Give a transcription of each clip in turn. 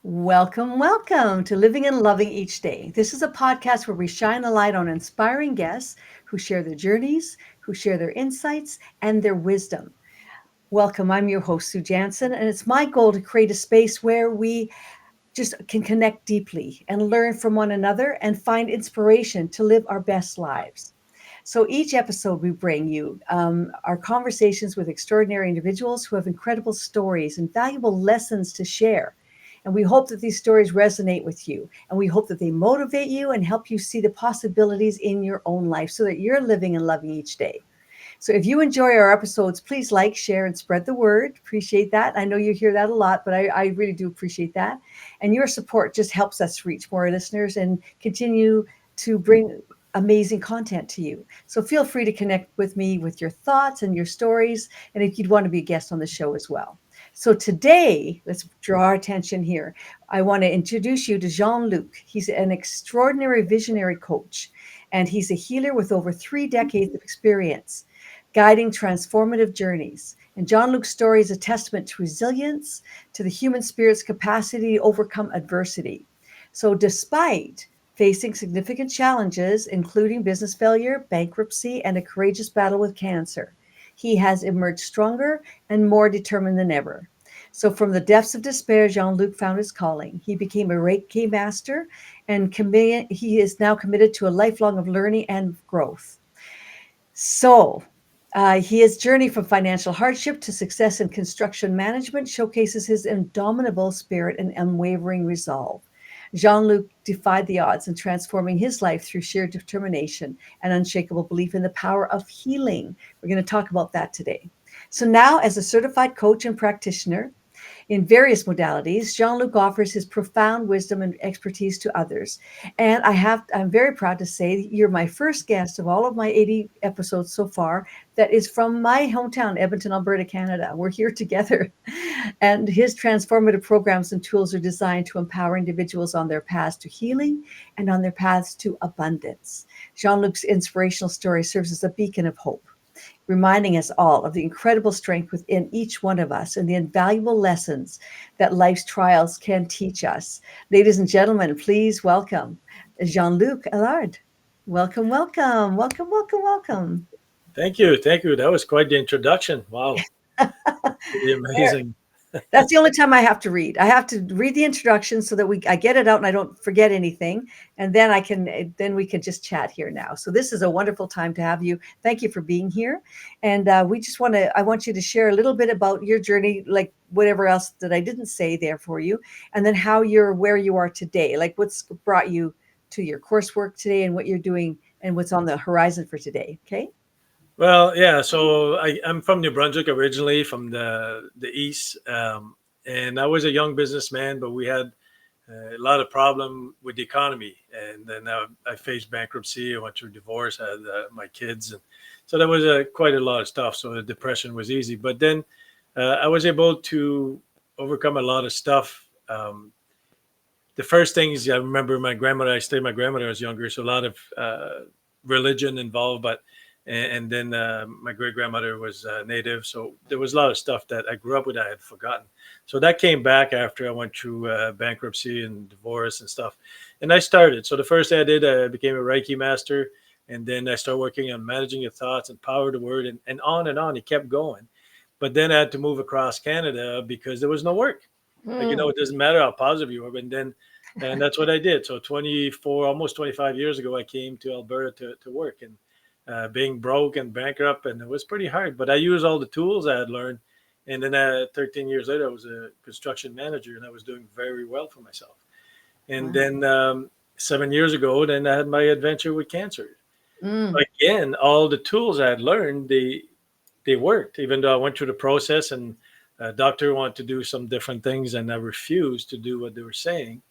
Welcome, welcome to Living and Loving Each Day. This is a podcast where we shine a light on inspiring guests who share their journeys, who share their insights, and their wisdom. Welcome, I'm your host, Sue Janzen, and it's my goal to create a space where we just can connect deeply and learn from one another and find inspiration to live our best lives. So each episode, we bring you our conversations with extraordinary individuals who have incredible stories and valuable lessons to share. And we hope that these stories resonate with you. And we hope that they motivate you and help you see the possibilities in your own life so that you're living and loving each day. So if you enjoy our episodes, please like, share, and spread the word. Appreciate that. I know you hear that a lot, but I really do appreciate that. And your support just helps us reach more listeners and continue to bring amazing content to you. So feel free to connect with me with your thoughts and your stories, and if you'd want to be a guest on the show as well. So today, let's draw our attention here. I want to introduce you to Jean-Luc. He's an extraordinary visionary coach, and he's a healer with over 3 decades of experience guiding transformative journeys. And Jean-Luc's story is a testament to resilience, to the human spirit's capacity to overcome adversity. So despite facing significant challenges, including business failure, bankruptcy, and a courageous battle with cancer, he has emerged stronger and more determined than ever. So, from the depths of despair, Jean-Luc found his calling. He became a Reiki master, and he is now committed to a lifelong of learning and growth. So, his journey from financial hardship to success in construction management showcases his indomitable spirit and unwavering resolve. Jean-Luc defied the odds in transforming his life through sheer determination and unshakable belief in the power of healing. We're going to talk about that today. So now, as a certified coach and practitioner, in various modalities, Jean-Luc offers his profound wisdom and expertise to others. And I'm very proud to say you're my first guest of all of my 80 episodes so far that is from my hometown, Edmonton, Alberta, Canada. We're here together. And his transformative programs and tools are designed to empower individuals on their paths to healing and on their paths to abundance. Jean-Luc's inspirational story serves as a beacon of hope, reminding us all of the incredible strength within each one of us and the invaluable lessons that life's trials can teach us. Ladies and gentlemen, please welcome Jean-Luc Allard. Welcome, welcome, welcome, welcome, welcome. Thank you. Thank you. That was quite the introduction. Wow. Really amazing. That's the only time I have to read. I have to read the introduction so that I get it out and I don't forget anything. And then we can just chat here now. So this is a wonderful time to have you. Thank you for being here. And I want you to share a little bit about your journey, like whatever else that I didn't say there for you. And then how you're where you are today, like what's brought you to your coursework today and what you're doing and what's on the horizon for today. Okay. Well, yeah. So I'm from New Brunswick originally, from the east, and I was a young businessman, but we had a lot of problem with the economy, and then I faced bankruptcy. I went through divorce. I had my kids, and so that was quite a lot of stuff. So the depression was easy, but then I was able to overcome a lot of stuff. The first things I remember, my grandmother. I stayed with my grandmother when I was younger, so a lot of religion involved, but and then my great grandmother was native, so there was a lot of stuff that I grew up with I had forgotten. So that came back after I went through bankruptcy and divorce and stuff, and I started. So the first thing I did, I became a Reiki master, and then I started working on managing your thoughts and power of the word, and on and on. It kept going, but then I had to move across Canada because there was no work. Like, it doesn't matter how positive you are, but then, and that's what I did. So 24, almost 25 years ago, I came to Alberta to work, and being broke and bankrupt, and it was pretty hard. But I used all the tools I had learned, and then 13 years later, I was a construction manager, and I was doing very well for myself. And Wow. then 7 years ago, then I had my adventure with cancer. Mm. Again, all the tools I had learned, they worked, even though I went through the process and a doctor wanted to do some different things, and I refused to do what they were saying.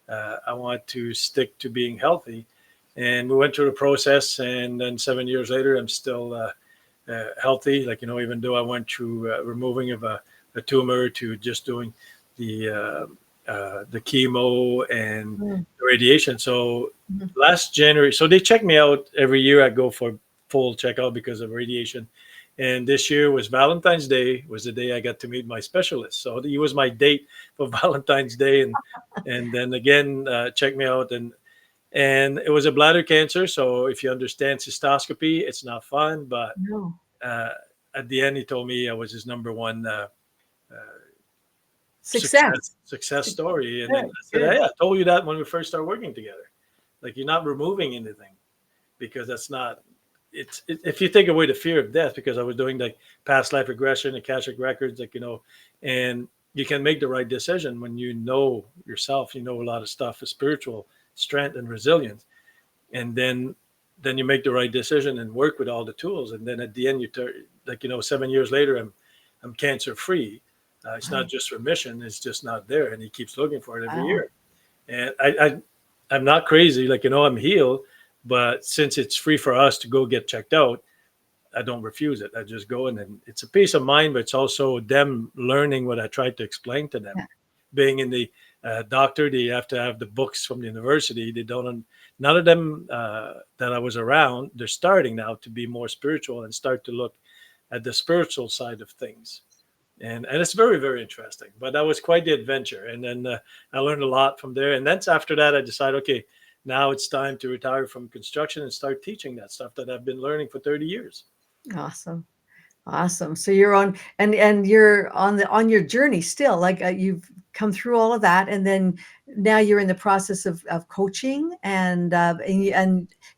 I want to stick to being healthy, and we went through the process. And then 7 years later, I'm still healthy. Like, even though I went through removing of a tumor to just doing the chemo and Mm. the radiation. So Mhm. last January, so they check me out every year. I go for full checkout because of radiation. And this year was Valentine's Day, was the day I got to meet my specialist. So he was my date for Valentine's Day, and then again check me out, and it was a bladder cancer. So if you understand cystoscopy, it's not fun, but No. uh, at the end he told me I was his number one uh, Success. success story. And then Good, I said, good. hey, I told you that when we first started working together. Like, you're not removing anything, because that's not if you take away the fear of death, because I was doing like past life regression, akashic records, like, and you can make the right decision when you know yourself, you know a lot of stuff, is spiritual strength and resilience, and then you make the right decision and work with all the tools, and then at the end like, 7 years later, I'm cancer free. It's not Wow. just remission, it's just not there, and he keeps looking for it every Wow. year. And I'm not crazy, like, I'm healed, but since it's free for us to go get checked out, I don't refuse it. I just go, and then it's a peace of mind, but it's also them learning what I tried to explain to them. Yeah. Being in the doctor, they have to have the books from the university. They don't. None of them that I was around. They're starting now to be more spiritual and start to look at the spiritual side of things, and it's very, very interesting. But that was quite the adventure, and then I learned a lot from there. And then after that, I decided, okay, now it's time to retire from construction and start teaching that stuff that I've been learning for 30 years. Awesome. Awesome. So you're on and you're on your journey still. Like you've come through all of that, and then now you're in the process of coaching, and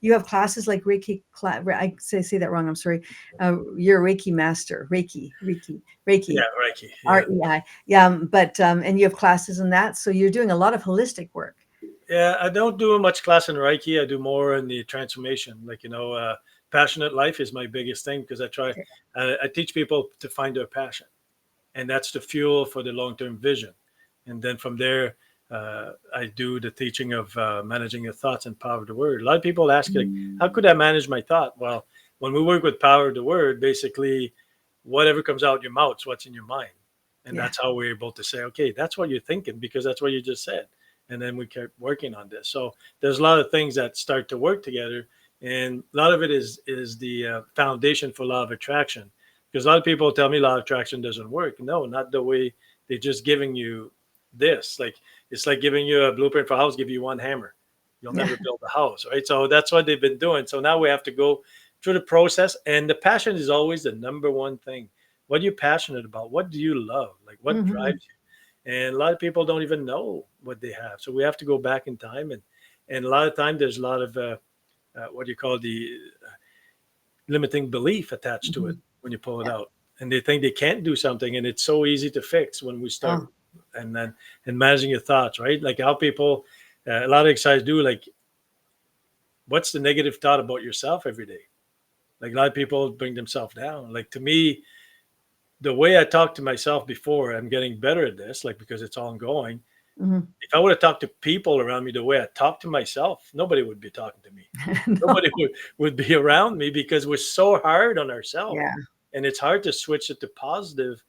you have classes like Reiki. I say that wrong. I'm sorry. You're a Reiki master. Yeah, Reiki, Reiki. Yeah, REI. Yeah, but and you have classes in that. So you're doing a lot of holistic work. yeah. I don't do much class in Reiki. I do more in the transformation. Like, passionate life is my biggest thing, because I teach people to find their passion, and that's the fuel for the long term vision. And then from there, I do the teaching of managing your thoughts and power of the word. A lot of people ask, like, how could I manage my thought? Well, when we work with power of the word, basically, whatever comes out your mouth is what's in your mind, and Yeah. that's how we're able to say, okay, that's what you're thinking, because that's what you just said. And then we kept working on this. So there's a lot of things that start to work together, and a lot of it is the foundation for law of attraction. Because a lot of people tell me law of attraction doesn't work. No, not the way. They're just giving you this. Like, it's like giving you a blueprint for a house, give you one hammer, you'll Yeah. never build a house, right? So that's what they've been doing. So now we have to go through the process, and the passion is always the number one thing. What are you passionate about? What do you love? Like, what Hmm. drives you? And a lot of people don't even know what they have. So we have to go back in time, and a lot of time there's a lot of what do you call the limiting belief attached to Hmm. it when you pull it Yeah. out, and they think they can't do something, and it's so easy to fix when we start. Oh. And then, and managing your thoughts, right? Like how people, a lot of exercise do, like, what's the negative thought about yourself every day? Like, a lot of people bring themselves down. Like, to me, the way I talked to myself before, I'm getting better at this, like, because it's ongoing. Hmm. If I would have talked to people around me the way I talk to myself, nobody would be talking to me. No. Nobody would be around me, because we're so hard on ourselves. Yeah. And it's hard to switch it to positive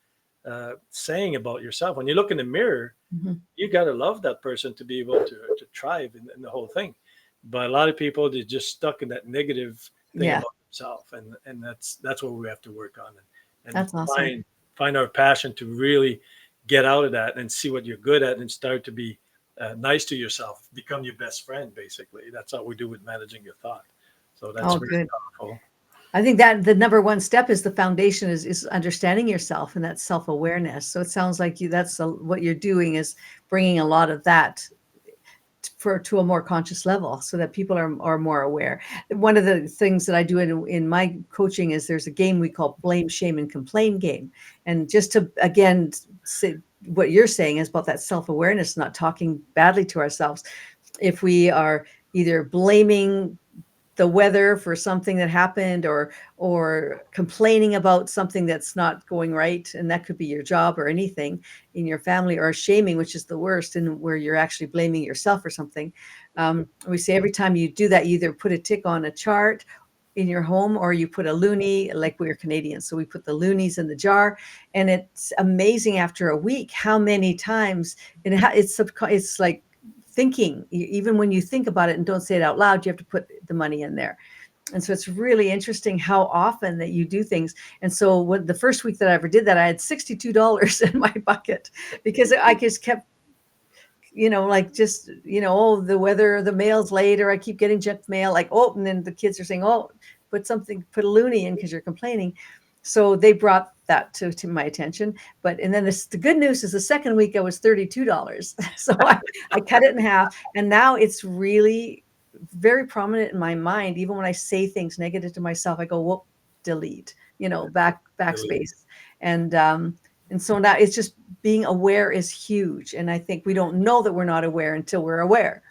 saying about yourself. When you look in the mirror, Hmm. you got to love that person to be able to thrive in the whole thing. But a lot of people, they're just stuck in that negative thing Yeah. about themselves. And that's what we have to work on, and That's awesome. find our passion to really get out of that and see what you're good at, and start to be nice to yourself, become your best friend. Basically, that's how we do with managing your thought. So that's Oh, very good. powerful. I think that the number one step is the foundation is understanding yourself and that self-awareness. So it sounds like what you're doing is bringing a lot of that for to a more conscious level so that people are more aware. One of the things that I do in my coaching is there's a game we call blame, shame, and complain game. And just to again say what you're saying is about that self-awareness, not talking badly to ourselves. If we are either blaming the weather for something that happened or complaining about something that's not going right, and that could be your job or anything in your family, or shaming, which is the worst, and where you're actually blaming yourself for something. We say every time you do that, you either put a tick on a chart in your home or you put a loonie. Like, we're Canadians, so we put the loonies in the jar, and it's amazing after a week how many times it's like thinking. Even when you think about it and don't say it out loud, you have to put the money in there. And so it's really interesting how often that you do things. And so when the first week that I ever did that, I had $62 in my bucket because I just kept, like just, oh, the weather, the mail's late, or I keep getting junk mail, like, oh, and then the kids are saying, oh, put a loonie in because you're complaining. So they brought that to my attention. And then the good news is the second week I was $32. So I cut it in half. And now it's really very prominent in my mind. Even when I say things negative to myself, I go, whoop, delete, Delete. backspace. And so now it's just being aware is huge. And I think we don't know that we're not aware until we're aware,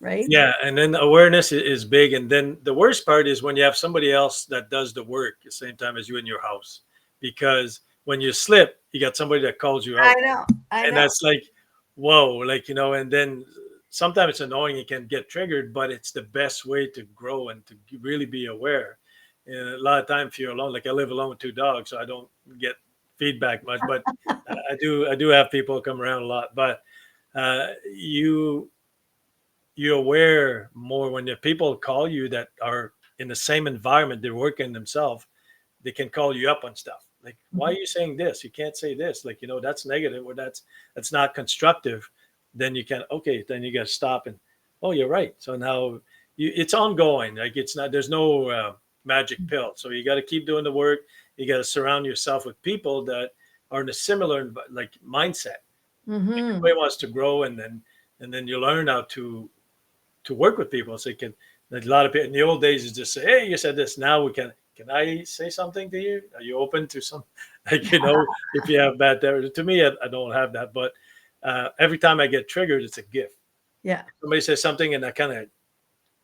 right? Yeah, and then awareness is big, and then the worst part is when you have somebody else that does the work at the same time as you in your house, because when you slip, you got somebody that calls you I out, know. I and know. that's like, whoa, like and then sometimes it's annoying, you can get triggered, but it's the best way to grow and to really be aware. And a lot of time if you're alone, like I live alone with two dogs, so I don't get feedback much, but I do have people come around a lot, but you you're aware more when the people call you that are in the same environment, they're working themselves, they can call you up on stuff like, why are Mhm. you saying this, you can't say this, like that's negative, or that's not constructive. Then you can, okay, then you got to stop and, oh, you're right. So now it's ongoing, like it's not, there's no magic pill, so you got to keep doing the work. You got to surround yourself with people that are in a similar like mindset. Mhm. Everybody wants to grow, and then you learn how to work with people. So you can, like a lot of people in the old days is just say, hey, you said this. Now we can I say something to you? Are you open to some, like, if you have bad temper? To me, I don't have that. But every time I get triggered, it's a gift. Yeah, Somebody says something and I kind of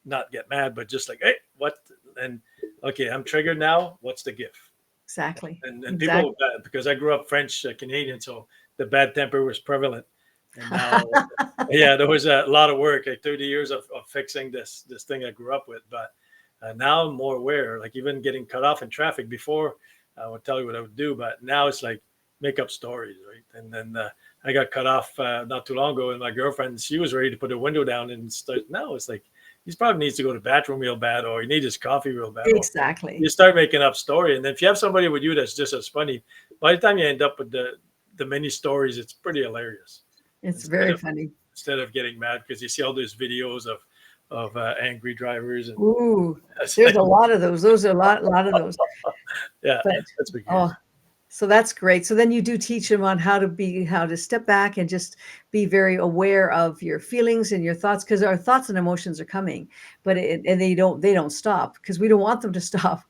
not get mad, but just like, hey, what? And okay, I'm triggered now. What's the gift? exactly. And people, Exactly. because I grew up French Canadian, so the bad temper was prevalent. And now, yeah, there was a lot of work, like 30 years of fixing this thing I grew up with. But now I'm more aware, like even getting cut off in traffic. Before I would tell you what I would do, but now it's like make up stories, right? And then I got cut off not too long ago, and my girlfriend, she was ready to put her window down and start. No, it's like he probably needs to go to the bathroom real bad, or he needs his coffee real bad, or you Exactly. start making up story. And then if you have somebody with you that's just as funny, by the time you end up with the many stories, it's pretty hilarious. It's Instead very of funny. getting mad because you see all those videos of angry drivers, and Ooh, it's there's like, a lot of those. Those are a lot of those. yeah, But that's big. oh, so that's great. So then you do teach them on how to step back and just be very aware of your feelings and your thoughts, because our thoughts and emotions are coming, and they don't stop because we don't want them to stop,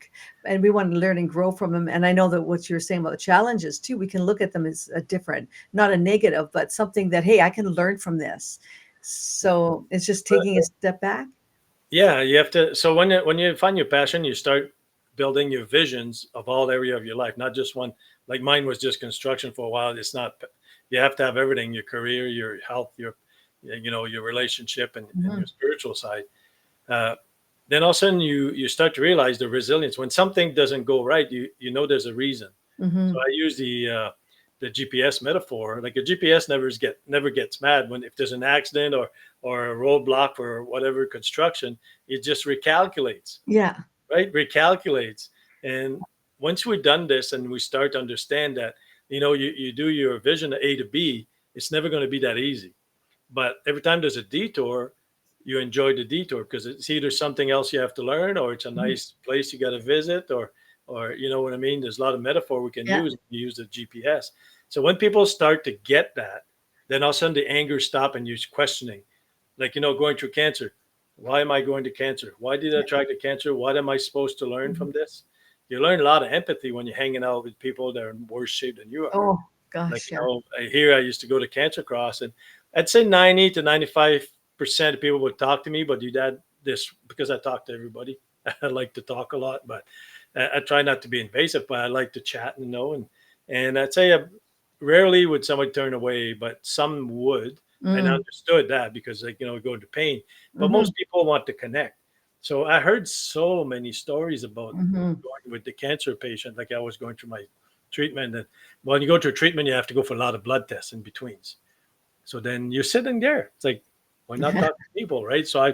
and we want to learn and grow from them. And I know that what you're saying about the challenges too, we can look at them as a different, not a negative, but something that, hey, I can learn from this. So it's just But taking a step back. yeah, you have to. So when you find your passion, you start building your visions of all area of your life, not just one. Like mine was just construction for a while. It's not. You have to have everything: your career, your health, your relationship, and your Mhm. spiritual side. Uh, then all of a sudden you start to realize the resilience. When something doesn't go right, you know there's a reason. So Mhm. I use the GPS metaphor. Like a GPS never gets mad when if there's an accident or a roadblock or whatever construction, it just recalculates, Yeah. right? Recalculates. And once we've done this and we start to understand that, you do your vision A to B, it's never going to be that easy. But every time there's a detour, you enjoy the detour because it's either something else you have to learn, or it's a Mhm. nice place you got to visit, or you know what I mean. There's a lot of metaphor we can Yeah. use. You use the GPS. So when people start to get that, then all of a sudden the anger stop and you're questioning, like going through cancer. Why am I going to cancer? Why did I try to cancer? What am I supposed to learn Mhm. from this? You learn a lot of empathy when you're hanging out with people that are in worse shape than you are. Oh Like, gosh, yeah. here I used to go to Cancer Cross, and I'd say 90 to 95% of people would talk to me, but you dad this because I talk to everybody. I like to talk a lot, but I try not to be invasive, but I like to chat and I'd say rarely would somebody turn away, but some would. And I Mm. understood that because go to pain, but Mhm. most people want to connect. So I heard so many stories about Mhm. going with the cancer patient, like I was going through my treatment. And when you go to a treatment, you have to go for a lot of blood tests in betweens. So then you're sitting there. It's like, why not talk to people, right? So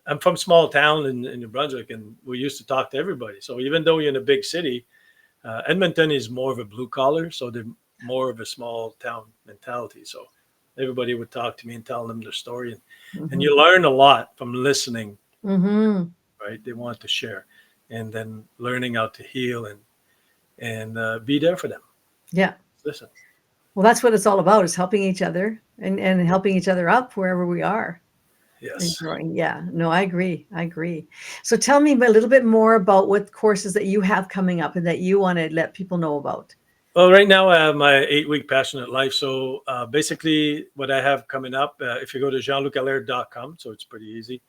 I'm from small town in New Brunswick, and we used to talk to everybody. So even though you're in a big city, Edmonton is more of a blue collar, so they're more of a small town mentality. So everybody would talk to me and tell them their story, and Mhm. you learn a lot from listening. Mhm. Right? They want to share, and then learning how to heal and be there for them. Yeah. Listen, Well, that's what it's all about, is helping each other and helping each other up wherever we are and yes. growing. Yeah. No, I agree. I agree. So tell me a little bit more about what courses that you have coming up and that you want to let people know about. Well, right now I have my 8 week passionate life. So basically, what I have coming up, if you go to jeanlucalaire.com, so it's pretty easy.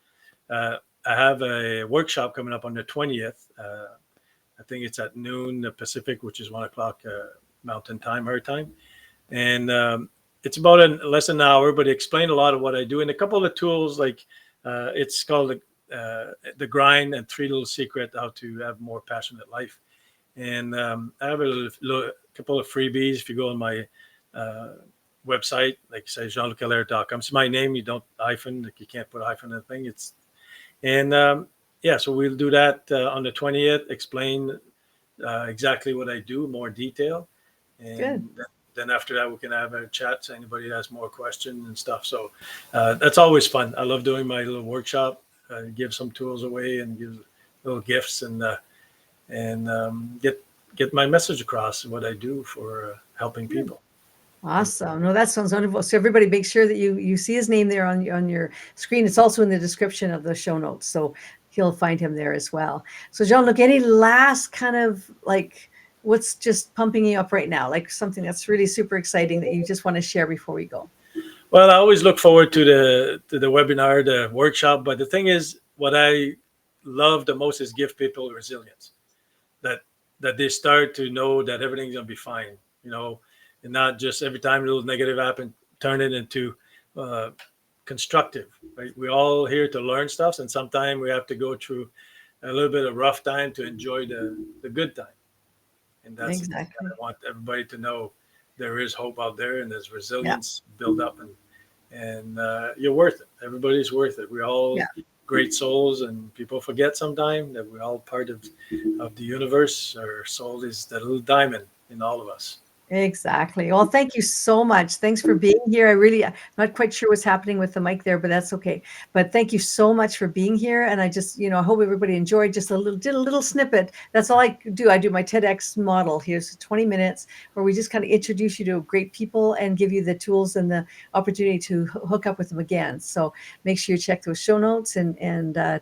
Uh, I have a workshop coming up on the 20th. I think it's at noon Pacific, which is 1 o'clock Mountain Time, our time. And it's about less than an hour, but it explained a lot of what I do and a couple of tools like it's called the grind and 3 little secret how to have more passionate life. And I have couple of freebies if you go on my uh, website, like say jeanlucalaire.com. It's my name. You don't hyphen, like you can't put a hyphen in the thing. It's and yeah, so we'll do that on the 20th. Explain exactly what I do, more detail, Good. and then after that we can have a chat. So anybody has more questions and stuff. So that's always fun. I love doing my little workshop. Give some tools away and give little gifts and get my message across what I do for helping Good. people. Awesome. No, that sounds wonderful. So everybody make sure that you see his name there on your screen. It's also in the description of the show notes. So he'll find him there as well. So John, look, any last kind of like what's just pumping you up right now? Like something that's really super exciting that you just want to share before we go. Well, I always look forward to the webinar, the workshop. But the thing is, what I love the most is give people resilience. That that they start to know that everything's gonna be fine. You know, and not just every time a little negative happen, turn it into uh, constructive. Right? We're all here to learn stuff, and sometimes we have to go through a little bit of rough time to enjoy the good time. And that's the thing that Exactly. I want everybody to know. There is hope out there, and there's Yeah. resilience build up, and you're worth it. Everybody's worth it. We're all Yeah. great souls, and people forget sometimes that we're all part of the universe. Our soul is the little diamond in all of us. Exactly. Well, thank you so much. Thanks for being here. I'm not quite sure what's happening with the mic there, but that's okay. But thank you so much for being here. And I just, I hope everybody enjoyed just did a little snippet. That's all I do. I do my TEDx model. Here's 20 minutes where we just kind of introduce you to great people and give you the tools and the opportunity to hook up with them again. So make sure you check those show notes and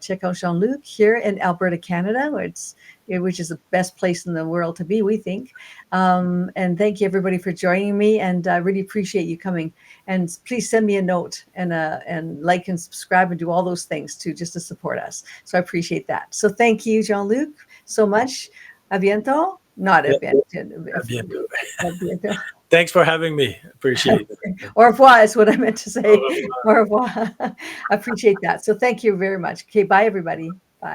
check out Jean-Luc here in Alberta, Canada, which is the best place in the world to be, we think. And thank you everybody for joining me, and I really appreciate you coming. And please send me a note and like and subscribe and do all those things too, just to support us. So I appreciate that. So thank you, Jean-Luc, so much. A bientôt. Not a Yeah, bientôt. à bientôt. A bientôt. Thanks for having me. Appreciate it. Au revoir is what I meant to Au say. revoir. Au revoir. I appreciate that. So thank you very much. Okay, bye everybody.